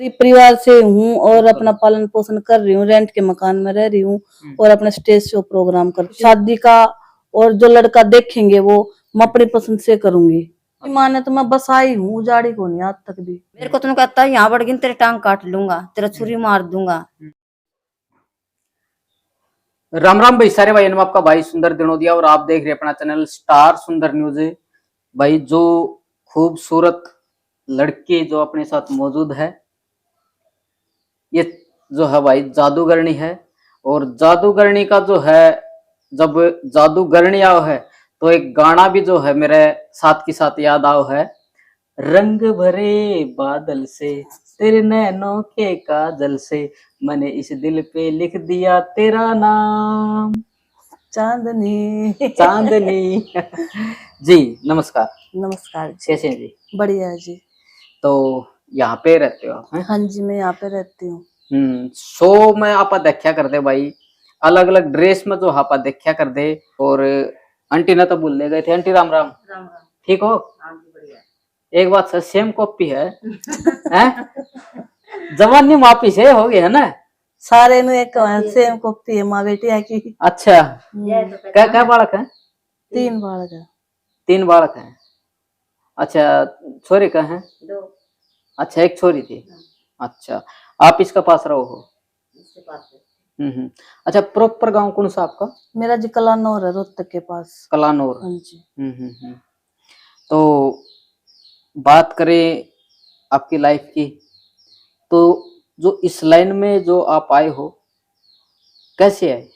गरीब परिवार से हूँ और अपना पालन पोषण कर रही हूँ, रेंट के मकान में रह रही हूँ और अपना स्टेज शो प्रोग्राम कर शादी का। और जो लड़का देखेंगे वो मैं अपनी पसंद से करूंगी। माने तो मैं बस आई हूँ, उजाड़ी को नहीं आज तक भी। मेरे को तुम कहता है यहाँ बढ़ गई तेरे टांग काट लूंगा, तेरा छुरी मार दूंगा। राम राम भाई सारे भाई, आपका भाई सुंदर दिनोदिया और आप देख रहे हैं अपना चैनल स्टार सुंदर न्यूज। भाई जो खूबसूरत लड़की जो अपने साथ मौजूद है, ये जो है भाई जादूगरनी है। और जादूगरनी का जो है, जब जादूगरनी आओ है तो एक गाना भी जो है मेरे साथ की साथ याद आओ है। रंग भरे बादल से तेरे नैनों के काजल से मैंने इस दिल पे लिख दिया तेरा नाम, चांदनी। चांदनी। जी नमस्कार। नमस्कार जी। कैसे हैं जी? बढ़िया है जी। तो यहाँ पे रहते हो आप? हाँ जी, मैं यहाँ पे रहती हूँ। शो में आप देखा करते भाई, अलग अलग ड्रेस में जो आप देखा करते। और आंटी ने तो भूल गए थे। आंटी राम राम। राम राम। ठीक हो? एक बात सर, सेम कॉपी है, हैं? जवानी मापी से हो गया है ना सारे नु एक सेम कॉपी है माँ बेटी है की। अच्छा, क्या क्या बालक है? 3 बालक है। 3 बालक हैं। अच्छा, छोरी का है? 2। अच्छा, एक छोरी थी। अच्छा, आप इसका पास रहो हो? इसके पास है। अच्छा, प्रॉपर गांव कौन सा आपका? मेरा जी कलानौर है, रोहतक के पास। कलानौर। हाँ जी। तो बात करें आपकी लाइफ की, तो जो इस लाइन में जो आप आए हो, कैसे आए?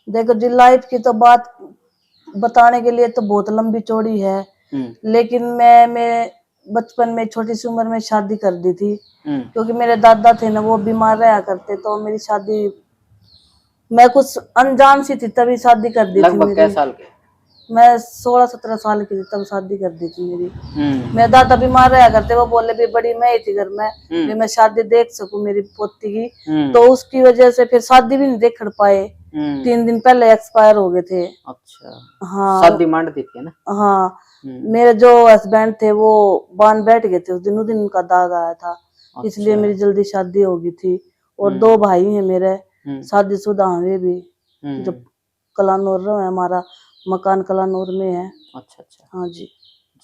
देखो जी, लाइफ की तो बात बताने के लिए तो बहुत लंबी चौड़ी है। लेकिन मैं बचपन में छोटी सी उम्र में शादी कर दी थी, क्योंकि मेरे दादा थे ना, वो बीमार रहा करते, तो मेरी शादी, मैं कुछ अनजान सी थी तभी शादी कर दी थी लगभग मेरी। क्या साल के? मैं 16-17 साल की थी तब शादी कर दी थी मेरी। मेरे दादा बीमार रहा करते, वो बोले भी बड़ी मैं ही थी घर में, भी मैं शादी देख सकूं मेरी पोती की। तो उसकी वजह से फिर शादी भी नहीं देख पाए। 3 दिन पहले एक्सपायर हो गए थे। अच्छा। हाँ, शादी मांड दी थी ना? हाँ। मेरे जो हस्बैंड थे वो बांध बैठ गए थे, उस दिन उनका दाग आया था। अच्छा। इसलिए मेरी जल्दी शादी हो गई थी। और 2 भाई हैं मेरे, शादीशुदा हैं भी, जो कलानौर है, हमारा मकान कलानौर में है। अच्छा अच्छा। हाँ जी।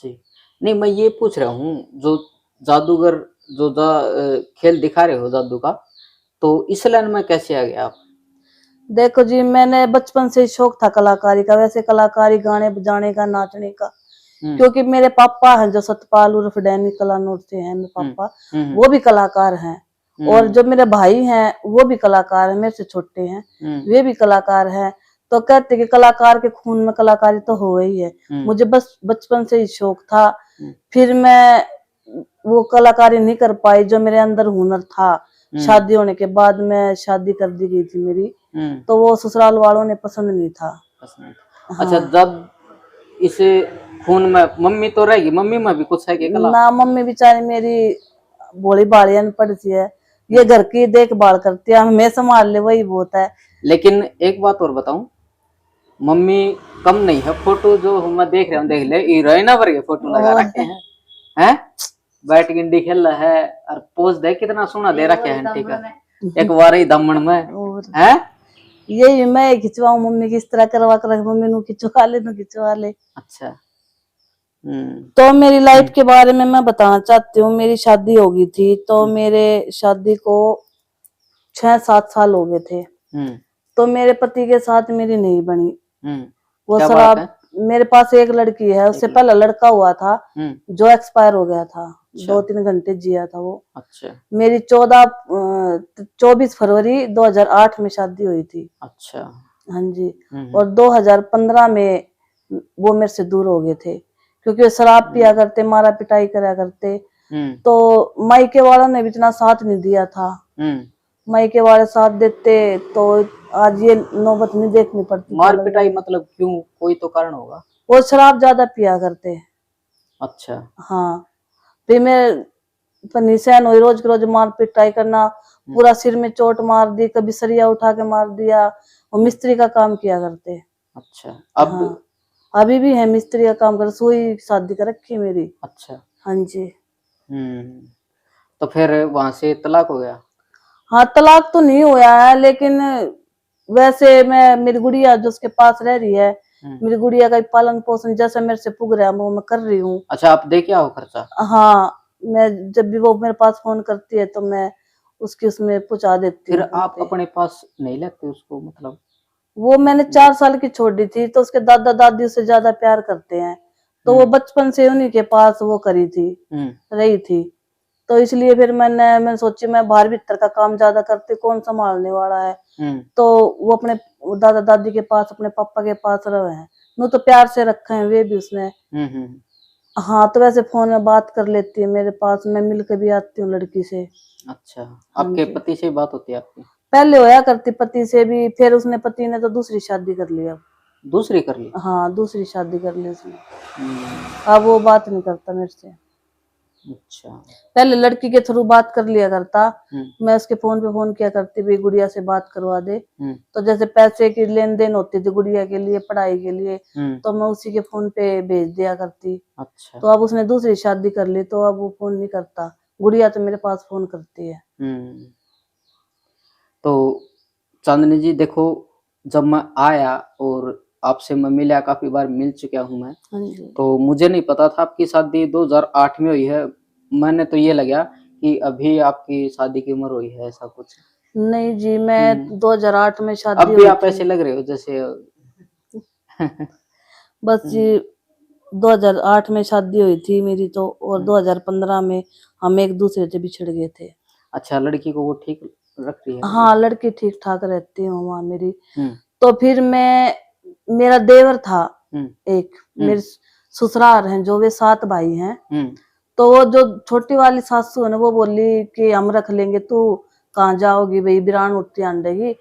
जी, नहीं मैं ये पूछ रहा हूँ, जो जादूगर जो खेल दिखा रहे हो जादू का, तो इस लाइन में कैसे आ गए आप? देखो जी, मैंने बचपन से ही शौक था कलाकारी का, वैसे कलाकारी, गाने बजाने का, नाचने का। क्योंकि मेरे पापा हैं जो सतपाल उर्फ डैनी, कलानौर से हैं मेरे पापा, वो भी कलाकार हैं। और जो मेरे भाई हैं वो भी कलाकार हैं, मेरे से छोटे हैं, वे भी कलाकार हैं। तो कहते कि कलाकार के खून में कलाकारी तो हो ही है। मुझे बस बचपन से ही शौक था। फिर मैं वो कलाकारी नहीं कर पाई जो मेरे अंदर हुनर था। शादी होने के बाद में शादी कर दी गई थी मेरी, तो वो ससुराल वालों ने पसंद नहीं था। अच्छा, जब इस खून में मम्मी तो रहेगी, मम्मी में भी कुछ है कि कला? ना, मम्मी बेचारी मेरी भोली भाली अनपढ़ सी है, ये घर की देखभाल करती है, मैं संभाल ले वही बहुत है। लेकिन एक बात और बताऊं, मम्मी कम नहीं है। फोटो जो मैं देख रहा हूँ, देख ले, हीरोइना भर के फोटो लगा रखे हैं। बैट गिंडी खेल रहा है और पोज दे कितना सोना दे रखा है आंटी का, एक बार ही दामन में है। यही मैं खिंचवाऊं मम्मी की, इस तरह करवा कर मम्मी नु खिंचवा ले, नु खिंचवा ले। अच्छा। तो मेरी लाइफ के बारे में मैं बताना चाहती हूँ। मेरी शादी हो गई थी, तो मेरे शादी को 6-7 साल हो गए थे। तो मेरे पति के साथ मेरी नहीं बनी। वो शराब, मेरे पास एक लड़की है, उससे पहले लड़का हुआ था जो एक्सपायर हो गया था। 2-3 घंटे जिया था वो। अच्छा। मेरी 24 फरवरी 2008 में शादी हुई थी। अच्छा। हाँ जी। और 2015 में वो मेरे से दूर हो गए थे, क्योंकि वो शराब पिया करते, मारा पिटाई करा करते। तो मायके वालों ने भी इतना साथ नहीं दिया था। मायके वाले साथ देते तो आज ये नौबत नहीं देखनी पड़ती। मार पिटाई मतलब क्यों? कोई तो कारण होगा। वो शराब ज्यादा पिया करते। अच्छा। हाँ, फिर मैं पनीसैन हुई, रोज रोज मार पिटाई करना, पूरा सिर में चोट मार दी, कभी सरिया उठा के मार दिया। वो मिस्त्री का काम किया करते। अच्छा। अब हाँ, अभी भी है मिस्त्री का काम कर, सुई शादी कर रखी मेरी। अच्छा। हाँ जी। तो फिर वहां से तलाक हो गया? हाँ, तलाक तो नहीं हुआ है, लेकिन वैसे मैं, मेरी गुड़िया जो उसके पास रह रही है, मेरी गुड़िया का पालन पोषण जैसे मेरे से पुग रहा है वो मैं कर रही हूँ। अच्छा, आप दे क्या हो खर्चा? हाँ, मैं जब भी वो मेरे पास फोन करती है तो मैं उसकी उसमें पहुंचा देती फिर हूँ फोन आप पे। अपने पास नहीं लेते उसको, मतलब? वो मैंने 4 साल की छोड़ी थी तो उसके दादा दादी उससे ज्यादा प्यार करते हैं, तो वो बचपन से उन्हीं के पास वो करी थी, रही थी। तो इसलिए फिर मैंने सोची मैं बाहर भीतर का काम ज्यादा करती, कौन संभालने वाला है। तो वो अपने दादा दादी के पास, अपने पापा के पास रहे हैं, नो तो प्यार से रखे हैं वे भी उसने। हाँ, तो वैसे फोन में बात कर लेती है मेरे पास, मैं मिल के भी आती हूँ लड़की से। अच्छा, हाँ आपके जी। पति से बात होती है आपकी? पहले होया करती पति से भी, फिर उसने, पति ने तो दूसरी शादी कर ली अब। दूसरी कर ली? हाँ, दूसरी शादी कर ली उसने, हम्म, अब वो बात नहीं करता मेरे से। अच्छा। पहले लड़की के थ्रू बात कर लिया करता, मैं उसके फोन पे फोन किया करती, भाई गुड़िया से बात करवा दे। तो जैसे पैसे की लेन देन होती थी गुड़िया के लिए, पढ़ाई के लिए, तो मैं उसी के फोन पे भेज दिया करती। अच्छा। तो अब उसने दूसरी शादी कर ली तो अब वो फोन नहीं करता, गुड़िया तो मेरे पास फोन करती है। तो चांदनी जी देखो, जब मैं आया और आपसे मैं मिला, काफी बार मिल चुका हूँ मैं, हाँ जी। तो मुझे नहीं पता था आपकी शादी 2008 में हुई है। मैंने तो ये लगा कि अभी आपकी शादी की उम्र हुई है, ऐसा कुछ। नहीं जी, मैं 2008 में शादी अब भी हुई आप थी। ऐसे लग रहे हो जैसे बस जी 2008 में शादी हुई थी मेरी तो, और 2015 में हम एक दूसरे से बिछड़ गए थे। अच्छा, लड़की को वो ठीक रख रही है? हाँ, लड़की ठीक ठाक रहती है वहाँ मेरी। तो फिर मैं, मेरा देवर था एक, मेरे ससुराल हैं जो, वे 7 भाई हैं। तो वो जो छोटी वाली सासू है ना, वो बोली कि हम रख लेंगे, तू कहाँ जाओगी भाई, बिरान उठती आंडेगी।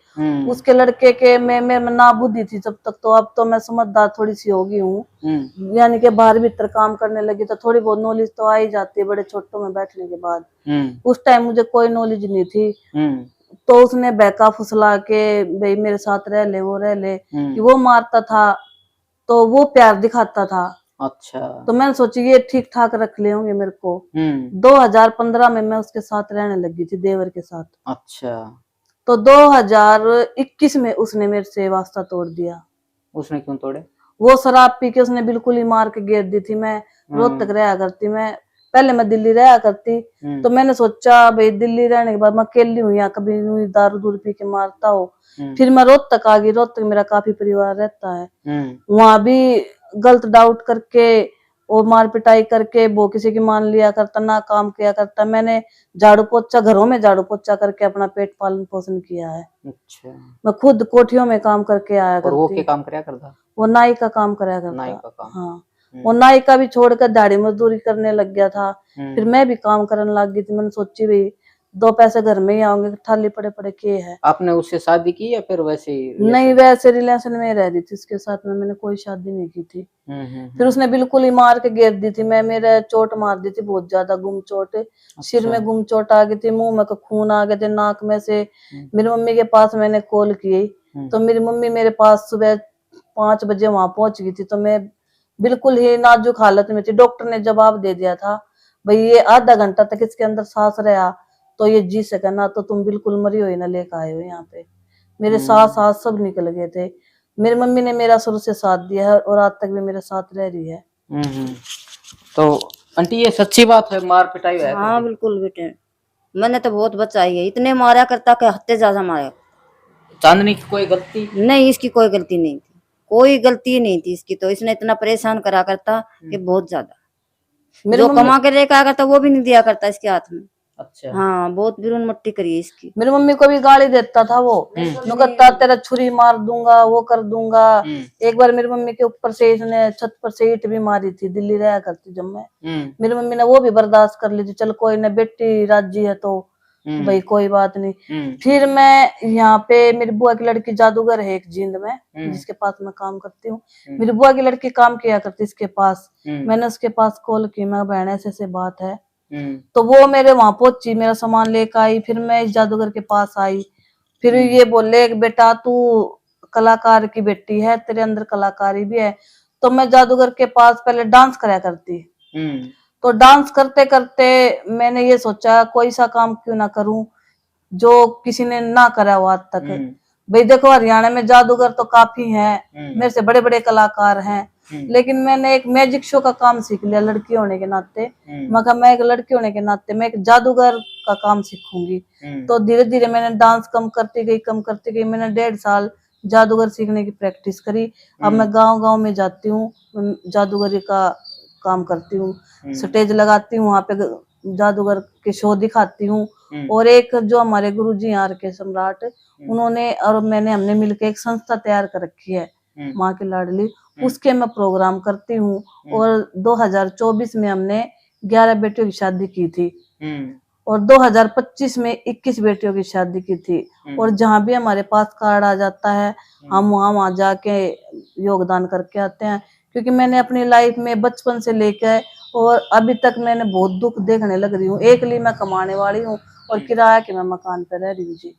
उसके लड़के के मैं ना बुद्धि थी जब तक, तो अब तो मैं समझदार थोड़ी सी होगी हूँ, यानी कि बाहर भीतर काम करने लगी तो थोड़ी बहुत नॉलेज तो आ ही जाती है बड़े छोटों में बैठने के बाद। उस टाइम मुझे कोई नॉलेज नहीं थी। तो उसने बहका फुसला के भाई मेरे साथ रह ले, वो रह ले, कि वो मारता था तो वो प्यार दिखाता था। अच्छा। तो मैंने सोची ये ठीक ठाक रख ले होंगे मेरे को। 2015 में मैं उसके साथ रहने लगी थी, देवर के साथ। अच्छा। तो 2021 में उसने मेरे से वास्ता तोड़ दिया। उसने क्यों तोड़े? वो शराब पी के उसने बिल्कुल ही मार के गिर दी थी। मैं रोहतक रहा करती, मैं पहले मैं दिल्ली रहा करती। तो मैंने सोचा भाई दिल्ली रहने के बाद मैं अकेली हूँ, यहाँ कभी दारू दूर पी के मारता हो। फिर मैं रोहतक आ गई, रोहतक मेरा काफी परिवार रहता है, वहां भी गलत डाउट करके और मार पिटाई करके वो किसी की मान लिया करता, ना काम किया करता। मैंने झाड़ू पोछा, घरों में झाड़ू पोछा करके अपना पेट पालन पोषण किया है। अच्छा। मैं खुद कोठियों में काम करके आया करती। और वो क्या काम कराया करता? वो नाई का काम कराया करता। नाई का काम? हाँ, वो नाई का भी छोड़कर दाढ़ी मजदूरी करने लग गया था। फिर मैं भी काम करने लग गई थी। मैंने सोची भाई 2 पैसे घर में ही आओगे, थाली पड़े पड़े के है। आपने उससे शादी की या फिर वैसे ही? नहीं, वैसे रिलेशन में रह रही थी उसके साथ में, मैंने कोई शादी नहीं की थी। फिर उसने बिल्कुल ही मार के गिर दी थी। मैं, मेरे चोट मार दी थी बहुत ज्यादा, गुम चोट। सिर में गुम चोट आ गई थी, मुंह में खून आ गए थे, नाक में से। मेरी मम्मी के पास मैंने कॉल की, तो मेरी मम्मी मेरे पास सुबह 5 बजे वहां पहुंच गई थी। तो मैं बिल्कुल ही नाजुक हालत में थी। डॉक्टर ने जवाब दे दिया था भाई ये आधा घंटा तक इसके अंदर सांस रहा तो ये जी सके, ना तो तुम बिल्कुल मरी हो ना लेकर आए हो यहाँ पे। मेरे सांस सब निकल गए थे। मेरी मम्मी ने मेरा शुरू से साथ दिया है और आज तक भी मेरे साथ रह रही है। तो आंटी ये सच्ची बात है, मार पिटाई है? हाँ बिल्कुल बेटे, मैंने तो बहुत बचाई है, इतने मारा करता कि हत्ते ज्यादा मारा। चांदनी की कोई गलती नहीं, इसकी कोई गलती नहीं थी, कोई गलती नहीं थी इसकी। तो इसने इतना परेशान करा करता कि बहुत ज्यादा। जो कमा के लेकर करता वो भी नहीं दिया करता इसके हाथ में। अच्छा। हाँ, बहुत बिरून मट्टी करी है इसकी। मेरी मम्मी को भी गाली देता था वो, कहता तेरा छुरी मार दूंगा, वो कर दूंगा। एक बार मेरी मम्मी के ऊपर से इसने छत पर से ईंट भी मारी थी, दिल्ली रहा करती जब मैं। मेरी मम्मी ने वो भी बर्दाश्त कर ली थी, चल कोई ना, बेटी राजी है तो भाई कोई बात नहीं। फिर मैं यहाँ पे, मेरी बुआ की लड़की जादूगर है एक जींद में, जिसके पास मैं काम करती हूँ। मेरी बुआ की लड़की काम किया करती इसके पास। मैंने उसके पास कॉल की, मैं बहन ऐसे बात है। तो वो मेरे वहां पहुंची, मेरा सामान लेकर आई। फिर मैं इस जादूगर के पास आई। फिर ये बोले बेटा तू कलाकार की बेटी है, तेरे अंदर कलाकारी भी है। तो मैं जादूगर के पास पहले डांस कराया करती। तो डांस करते करते मैंने ये सोचा कोई सा काम क्यों ना करूं जो किसी ने ना करा हो आज तक। भाई देखो हरियाणा में जादूगर तो काफी हैं, मेरे से बड़े बड़े कलाकार हैं, लेकिन मैंने एक मैजिक शो का काम सीख लिया लड़की होने के नाते। मैं कहा मैं एक लड़की होने के नाते मैं एक जादूगर का काम सीखूंगी। तो धीरे धीरे मैंने डांस कम करती गई। मैंने 1.5 साल जादूगर सीखने की प्रैक्टिस करी। अब मैं गांव गांव में जाती हूँ, जादूगरी का काम करती हूँ, स्टेज लगाती हूँ, वहां पे जादूगर के शो दिखाती हूँ। और एक जो हमारे गुरुजी हैं आर के सम्राट, उन्होंने और मैंने हमने मिलकर एक संस्था तैयार कर रखी है माँ की लाडली, उसके मैं प्रोग्राम करती हूँ। और 2024 में हमने 11 बेटियों की शादी की थी और 2025 में 21 बेटियों की शादी की थी। और जहाँ भी हमारे पास कार्ड आ जाता है हम वहाँ जाके योगदान करके आते हैं, क्योंकि मैंने अपनी लाइफ में बचपन से लेकर और अभी तक मैंने बहुत दुख देखने लग रही हूँ। एक लिए मैं कमाने वाली हूँ और किराया के मैं मकान पे रह रही हूँ जी।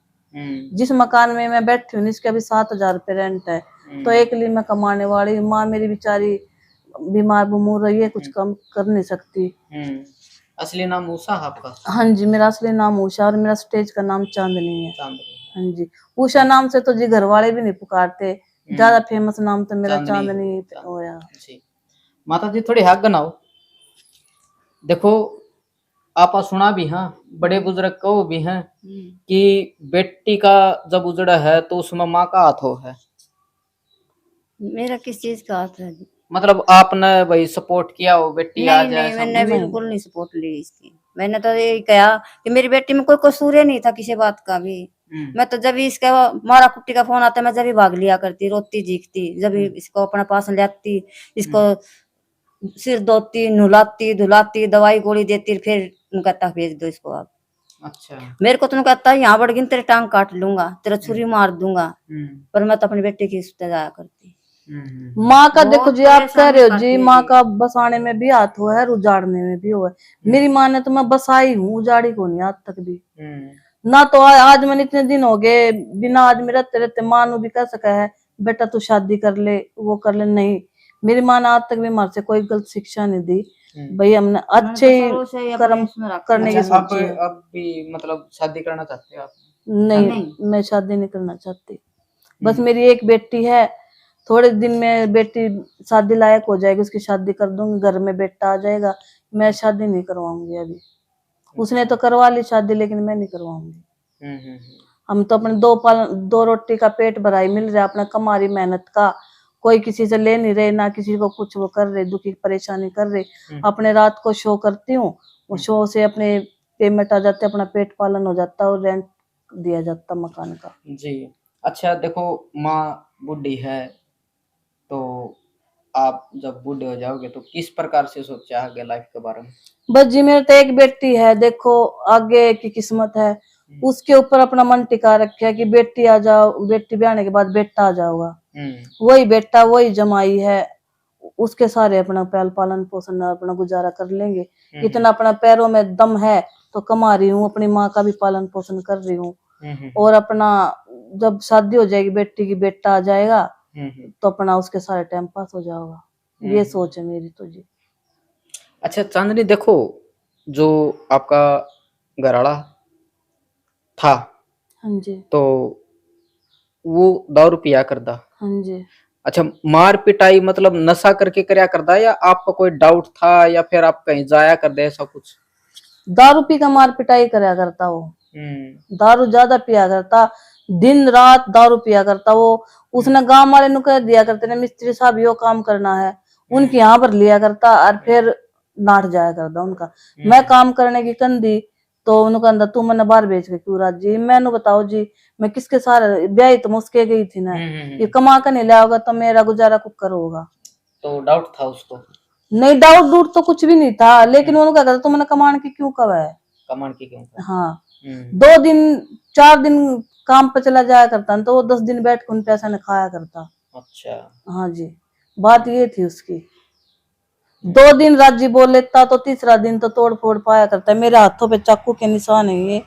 जिस मकान में मैं बैठी हूँ इसके अभी 7,000 रुपये रेंट है। तो एक लिए मैं कमाने वाली हूँ। माँ मेरी बेचारी बीमार बमूर रही है, कुछ कम कर नहीं सकती। असली नाम उषा है आपका? हाँ जी, मेरा असली नाम उषा और मेरा स्टेज का नाम चांदनी है। हाँ जी, उषा नाम से तो जी घर वाले भी नहीं पुकारते, ज्यादा फेमस नाम तो मेरा चांदनी होया। माता जी थोड़ी हक बनाओ। देखो आपा सुना भी हाँ, बड़े बुजुर्ग कहो भी हैं कि बेटी का जब उजड़ा है तो उसमें माँ का हाथ हो है। मेरा किस चीज का हाथ है? मतलब आपने भाई सपोर्ट किया हो बेटी आ नहीं जाए? नहीं, मैंने बिल्कुल नहीं सपोर्ट ली इसकी। मैंने तो यही कहा कि मेरी बेटी में कोई कसूर ही नहीं था किसी बात का भी। मैं तो जब इसका मारा कुट्टी का फोन आता मैं जब भाग लिया करती, रोती जीखती, जब इसको अपने पास लाती, इसको सिर धोती, नहलाती धुलाती, दवाई गोली देती, फिर कहता भेज दो इसको आप। अच्छा। मेरे को तो कहता है यहाँ बढ़ गई तेरे टांग काट लूंगा, तेरा छुरी मार दूंगा, पर मैं तो अपनी बेटी की जाया करती। माँ का देखो जी, आप कह रहे हो जी माँ का बसाने में भी हाथ हुआ है, उजाड़ने में भी हुआ है। मेरी माँ ने तो मैं बसाई हूँ, उजाड़ी को नहीं आज तक भी ना। तो आज मैंने इतने दिन हो गए बिना आदमी रहते रहते माँ नु भी कह सका है बेटा तू शादी कर ले, वो कर ले। नहीं, मेरी माँ ने आज तक भी हमारे से कोई गलत शिक्षा नहीं दी। भाई हमने अच्छे कर्म करने की सोची है। अब भी मतलब शादी करना चाहते हो आप? नहीं, मैं शादी नहीं करना चाहती। बस मेरी एक बेटी है, थोड़े दिन में बेटी शादी लायक हो जाएगी, उसकी शादी कर दूंगी, घर में बेटा आ जाएगा। मैं शादी नहीं करवाऊंगी अभी। उसने तो करवा ली शादी, लेकिन मैं नहीं करवाऊंगी। हम तो अपने दो रोटी का पेट भराई मिल रहा है, अपना कमारी मेहनत का। कोई किसी से ले नहीं रहे, ना किसी को कुछ वो कर रहे, दुखी परेशानी कर रहे। अपने रात को शो करती हूँ, वो शो से अपने पेमेंट आ जाते, अपना पेट पालन हो जाता और रेंट दिया जाता मकान का जी। अच्छा देखो, माँ बूढ़ी है तो आप जब बूढ़े हो जाओगे तो किस प्रकार से सोचा आगे लाइफ के बारे में? बस जी, मेरे तो एक बेटी है, देखो आगे की किस्मत है, उसके ऊपर अपना मन टिका रखा है कि बेटी आ जाओ, बेटी ब्याहने के बाद बेटा आ जाओगा। वही बेटा वही जमाई है, उसके सारे अपना पालन पोषण अपना गुजारा कर लेंगे। इतना अपना पैरों में दम है तो कमा रही हूँ, अपनी माँ का भी पालन पोषण कर रही हूँ। और अपना जब शादी हो जाएगी बेटी की, बेटा आ जाएगा तो अपना उसके सारे टाइम पास हो जाएगा। ये सोच है मेरी तो जी। अच्छा चांदनी, देखो जो आपका घरवाला था, हाँ जी, तो वो दारू पिया करता? हाँ जी। अच्छा, मार पिटाई मतलब नशा करके करया करता या आपका कोई डाउट था या फिर आप कहीं जाया कर दे ऐसा कुछ? दारू पी का मार पिटाई कराया करता वो। दारू ज्यादा पिया करता, दिन रात दारू पिया करता वो। उसने गांव वाले नु कह दिया करते ने मिस्त्री साहब यो काम करना है, उनके यहाँ पर लिया करता और फिर नाट जाया करता उनका। मैं काम करने की कंदी तो उन्होंने कहता तू मैंने बाहर बेच के क्यों राजी। मैंने बताओ जी, मैं किसके सारे ब्याह तो मुस्के गई थी ना, ये कमा कर नहीं लाओगा तो मेरा गुजारा कुकर होगा। तो डाउट था उसको? नहीं, डाउट डूट तो कुछ भी नहीं था, लेकिन उन्होंने कहा तू मैंने कमान की क्यों कहा है। कमान की क्यों? हाँ, 2 दिन 4 दिन काम पे चला जाया करता तो वो 10 दिन बैठ के उन पैसा ने खाया करता। अच्छा। हाँ जी, बात ये थी उसकी। 2 दिन राजी बोल लेता तो तीसरा दिन तो तोड़ फोड़ पाया करता। मेरे हाथों पे चाकू के निशान है, ये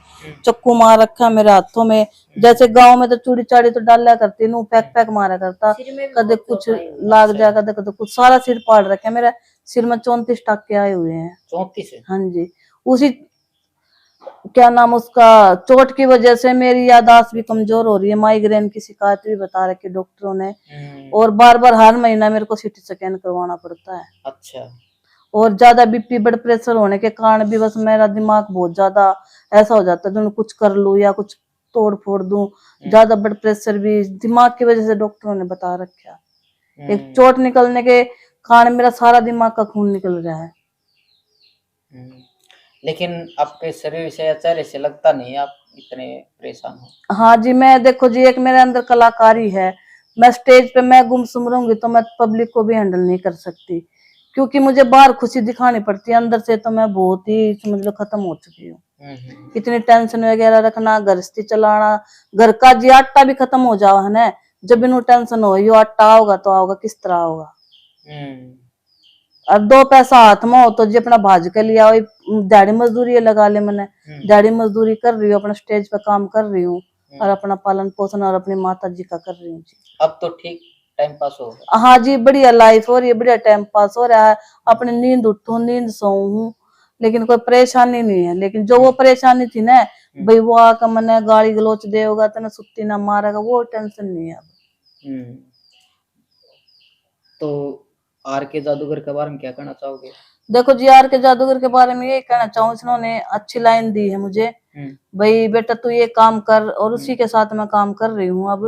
चाकू मार रखा मेरे हाथों में। जैसे गांव में तो चूड़ी चाड़ी तो डाला करती नू पैक पैक मारा करता, कदे कुछ लाग जाए कदे कुछ, सारा सिर पाड़ रखा मेरा। सिर में 34 टाके आए हुए हैं। 34 है। हाँ जी, उसी क्या नाम उसका चोट की वजह से मेरी याददाश्त भी कमजोर हो रही है, माइग्रेन की शिकायत भी बता रखी डॉक्टरों ने, और बार बार हर महीना मेरे को सीटी स्कैन करवाना पड़ता है। अच्छा। और ज्यादा बीपी ब्लड प्रेशर होने के कारण भी बस मेरा दिमाग बहुत ज्यादा ऐसा हो जाता है, जो कुछ कर लूं या कुछ तोड़ फोड़ दूं। ज्यादा ब्लड प्रेशर भी दिमाग की वजह से डॉक्टरों ने बता रखा। एक चोट निकलने के कारण मेरा सारा दिमाग का खून निकल रहा है। लेकिन आपके शरीर से या चेहरे से लगता नहीं आप इतने परेशान हो। हाँ जी, मैं देखो जी, एक मेरे अंदर कलाकारी है। मैं स्टेज पे मैं गुमसुम रहूंगी तो मैं पब्लिक को भी हैंडल नहीं कर सकती, क्योंकि मुझे बाहर खुशी दिखानी पड़ती है, अंदर से तो मैं बहुत ही समझ लो खत्म हो चुकी हूँ। इतनी टेंशन वगैरह रखना, गृहस्थी चलाना, घर का जी आटा भी खत्म हो जाओ है ना, जब इन्हों टेंशन हो, यो आटा होगा तो आओगा किस तरह होगा। और 2 पैसा हाथ में हो तो जी अपना भाज के लिया, दिहाड़ी मजदूरी लगा ले। मैंने दिहाड़ी मजदूरी कर रही हूँ, अपना स्टेज पे काम कर रही हूँ, और अपना पालन पोषण और अपनी माता जी का कर रही हूँ जी। अब तो ठीक टाइम पास हो गया। हाँ जी, बढ़िया लाइफ हो रही है, बढ़िया टाइम पास हो रहा है। अपनी नींद उठूं, नींद सोऊं हूँ, लेकिन कोई परेशानी नहीं है। लेकिन जो वो परेशानी थी ना, भाई वो आकर मैंने गाली गलोच देगा तो सुत्ती ना मारेगा, वो टेंशन नहीं है अब। तो आर के जादूगर के बारे में क्या कहना चाहोगे? देखो जी, आर के जादूगर के बारे में ये कहना चाहूँ, इन्होंने अच्छी लाइन दी है मुझे, भाई बेटा तू ये काम कर, और उसी के साथ मैं काम कर रही हूँ अब।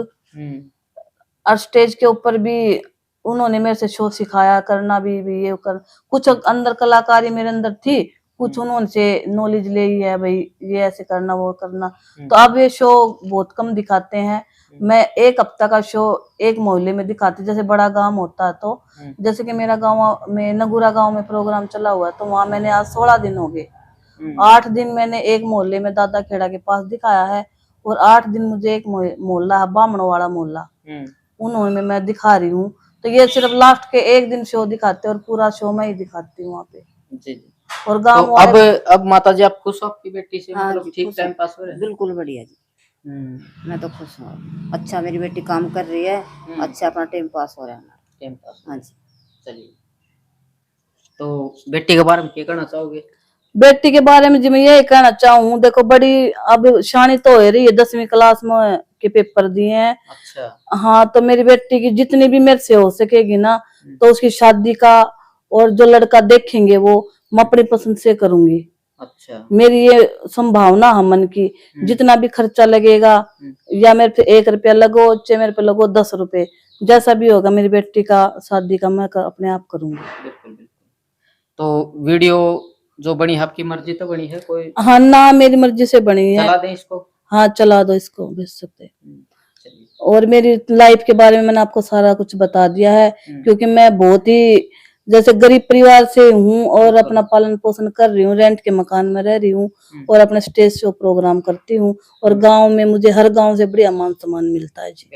और स्टेज के ऊपर भी उन्होंने मेरे से शो सिखाया करना भी ये कर, कुछ अंदर कलाकारी मेरे अंदर थी, कुछ उन्होंने से नॉलेज ले ही है, भाई ये ऐसे करना वो करना। तो अब ये शो बहुत कम दिखाते हैं। मैं 1 हफ्ता का शो एक मोहल्ले में दिखाती, जैसे बड़ा गांव होता है तो, जैसे कि मेरा गांव में नगुरा गांव में प्रोग्राम चला हुआ है, तो वहां मैंने आज 16 दिन हो गए। 8 दिन मैंने एक मोहल्ले में दादा खेड़ा के पास दिखाया है, और 8 दिन मुझे एक मोहल्ला है बामणों वाला मोहल्ला, उन्होंने मैं दिखा रही हूँ। तो ये सिर्फ लास्ट के 1 दिन शो दिखाते हैं, और पूरा शो मैं ही दिखाती हूँ वहाँ पे जी। और गाँव तो अब माता जी आप खुश हो आपकी बेटी से? हाँ मतलब जी, ठीक खुश टाइम हूँ। पास हो रहा है? बिल्कुल बढ़िया जी। मैं तो खुश हूँ। अच्छा मेरी बेटी काम कर रही है, अच्छा अपना टाइम पास हो रहा है। Time pass. हाँ जी। चलिए, तो बेटी के बारे में क्या कहना चाहोगे? बेटी के बारे में जी मैं यही कहना चाहूँ, देखो बड़ी अब शानी तो हो रही है, 10वीं क्लास में के पेपर दिए हैं। अच्छा। हाँ, तो मेरी बेटी की जितनी भी मेरे से हो सकेगी ना, तो उसकी शादी का और जो लड़का देखेंगे वो मैं अपनी पसंद से करूंगी। अच्छा। मेरी ये संभावना है मन की, जितना भी खर्चा लगेगा, या मेरे पे 1 रुपया लगो चाहे मेरे पे लगो 10 रुपए, जैसा भी होगा मेरी बेटी का शादी का मैं अपने आप करूंगी। बिल्कुल बिल्कुल। तो वीडियो जो बनी है आपकी मर्जी तो बनी है कोई? हाँ ना, मेरी मर्जी से बनी है। चला दें इसको? हाँ चला दो इसको, भेज सकते। चलिए। और मेरी लाइफ के बारे में मैंने आपको सारा कुछ बता दिया है, क्योंकि मैं बहुत ही जैसे गरीब परिवार से हूँ, और अपना पालन पोषण कर रही हूँ, रेंट के मकान में रह रही हूँ, और अपना स्टेज शो प्रोग्राम करती हूँ, और गांव में मुझे हर गांव से बढ़िया मान सम्मान मिलता है जी।